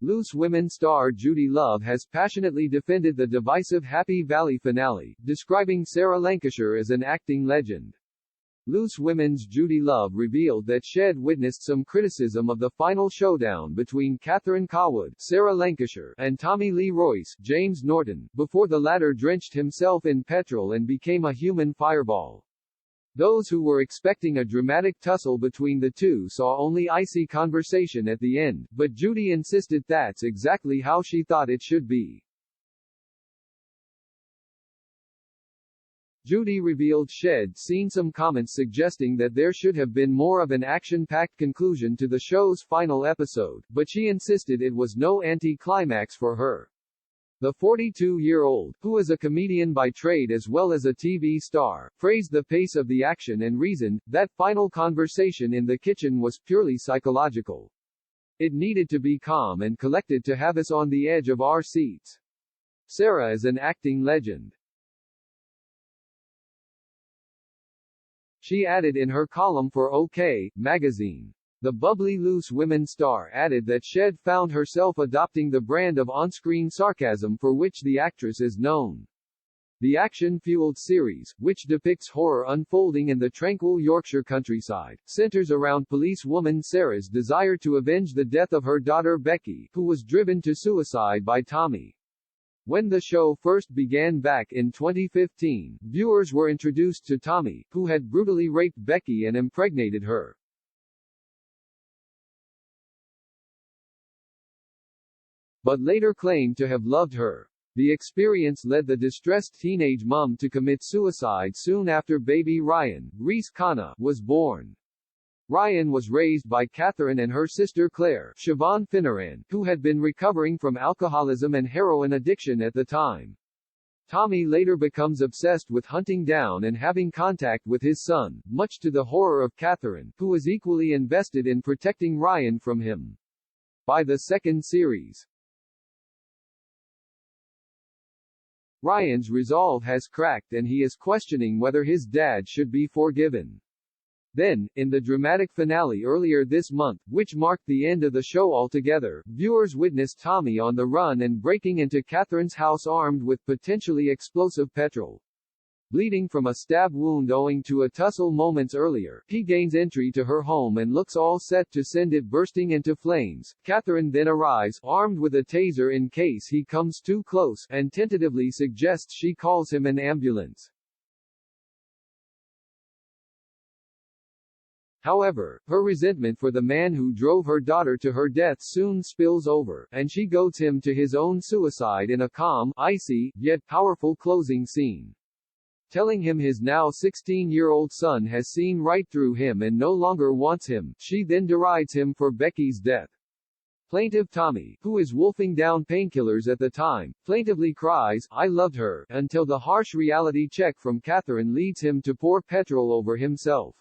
Loose Women star Judi Love has passionately defended the divisive Happy Valley finale, describing Sarah Lancashire as an acting legend. Loose Women's Judi Love revealed that she'd witnessed some criticism of the final showdown between Catherine Cawood, Sarah Lancashire, and Tommy Lee Royce, James Norton, before the latter drenched himself in petrol and became a human fireball. Those who were expecting a dramatic tussle between the two saw only icy conversation at the end, but Judi insisted that's exactly how she thought it should be. Judi revealed she'd seen some comments suggesting that there should have been more of an action-packed conclusion to the show's final episode, but she insisted it was no anti-climax for her. The 42-year-old, who is a comedian by trade as well as a TV star, praised the pace of the action and reasoned that final conversation in the kitchen was purely psychological. It needed to be calm and collected to have us on the edge of our seats. Sarah is an acting legend. She added in her column for OK! Magazine. The bubbly Loose Women star added that she'd found herself adopting the brand of on-screen sarcasm for which the actress is known. The action-fueled series, which depicts horror unfolding in the tranquil Yorkshire countryside, centers around policewoman Sarah's desire to avenge the death of her daughter Becky, who was driven to suicide by Tommy. When the show first began back in 2015, viewers were introduced to Tommy, who had brutally raped Becky and impregnated her. But later claimed to have loved her. The experience led the distressed teenage mom to commit suicide soon after baby Ryan, Reese Kana, was born. Ryan was raised by Catherine and her sister Claire, Siobhan Finneran, who had been recovering from alcoholism and heroin addiction at the time. Tommy later becomes obsessed with hunting down and having contact with his son, much to the horror of Catherine, who is equally invested in protecting Ryan from him. By the second series, Ryan's resolve has cracked and he is questioning whether his dad should be forgiven. Then, in the dramatic finale earlier this month, which marked the end of the show altogether, viewers witnessed Tommy on the run and breaking into Catherine's house armed with potentially explosive petrol. Bleeding from a stab wound owing to a tussle moments earlier, he gains entry to her home and looks all set to send it bursting into flames. Catherine then arrives, armed with a taser in case he comes too close, and tentatively suggests she calls him an ambulance. However, her resentment for the man who drove her daughter to her death soon spills over, and she goads him to his own suicide in a calm, icy, yet powerful closing scene. Telling him his now 16-year-old son has seen right through him and no longer wants him, she then derides him for Becky's death. Plaintiff Tommy, who is wolfing down painkillers at the time, plaintively cries, "I loved her," until the harsh reality check from Catherine leads him to pour petrol over himself.